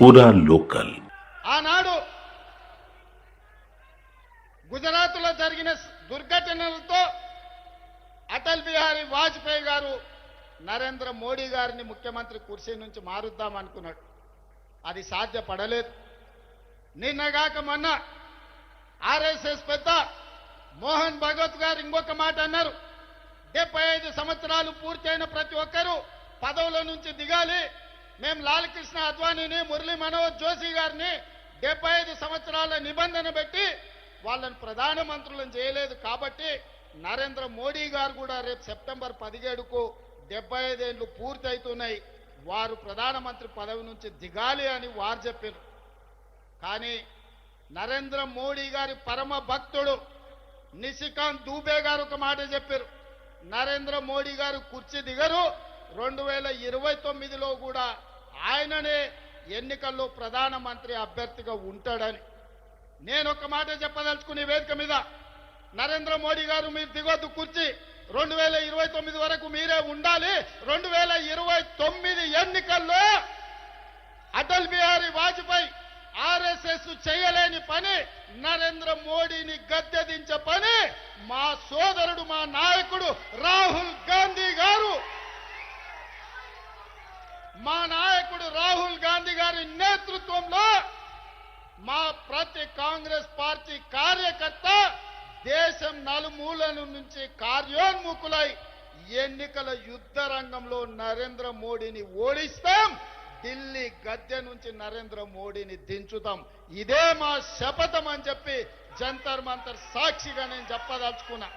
పూరా లోకల్. ఆనాడు గుజరాత్లో జరిగిన దుర్ఘటనలతో అటల్ బిహారీ వాజ్పేయి గారు నరేంద్ర మోడీ గారిని ముఖ్యమంత్రి కుర్చీ నుంచి మారుద్దాం అనుకున్నాడు. అది సాధ్యపడలేదు. నిన్నగాక మొన్న ఆర్ఎస్ఎస్ పెద్ద మోహన్ భగవత్ గారు ఇంకొక మాట అన్నారు. 75 సంవత్సరాలు పూర్తయిన ప్రతి ఒక్కరూ పదవుల నుంచి దిగాలి. మేము లాల్ కృష్ణ అద్వానీని, మురళీ మనోహర్ జోషి గారిని 75 సంవత్సరాల నిబంధన పెట్టి వాళ్ళని ప్రధానమంత్రులను చేయలేదు. కాబట్టి నరేంద్ర మోడీ గారు కూడా రేపు సెప్టెంబర్ 17కు 75 ఏళ్ళు పూర్తవుతున్నాయి, వారు ప్రధానమంత్రి పదవి నుంచి దిగాలి అని వారు చెప్పారు. కానీ నరేంద్ర మోడీ గారి పరమ భక్తుడు నిశికాంత్ దూబే గారు ఒక మాట చెప్పారు. నరేంద్ర మోడీ గారు కుర్చీ దిగరు, 2029లో కూడా ఆయననే ఎన్నికల్లో ప్రధానమంత్రి అభ్యర్థిగా ఉంటాడని. నేను ఒక మాట చెప్పదలుచుకునే వేదిక మీద, నరేంద్ర మోడీ గారు మీరు దిగొద్దు కుర్చీ, 2029 వరకు మీరే ఉండాలి. 2029 ఎన్నికల్లో అటల్ బిహారీ వాజ్పేయి ఆర్ఎస్ఎస్ చేయలేని పని, నరేంద్ర మోడీని గద్దెదించే పని మా సోదరుడు, మా నాయకుడు రాహుల్ గాంధీ గారు, మా నాయకుడు రాహుల్ గాంధీ గారి నేతృత్వంలో మా ప్రతి కాంగ్రెస్ పార్టీ కార్యకర్త దేశం నలుమూలల నుంచి కార్యోన్ముఖులై ఎన్నికల యుద్ధ రంగంలో నరేంద్ర మోడీని ఓడిస్తాం, ఢిల్లీ గద్దె నుంచి నరేంద్ర మోడీని దించుతాం. ఇదే మా శపథం అని చెప్పి జంతర్ మంతర్ సాక్షిగా నేను చెప్పదలుచుకున్నా.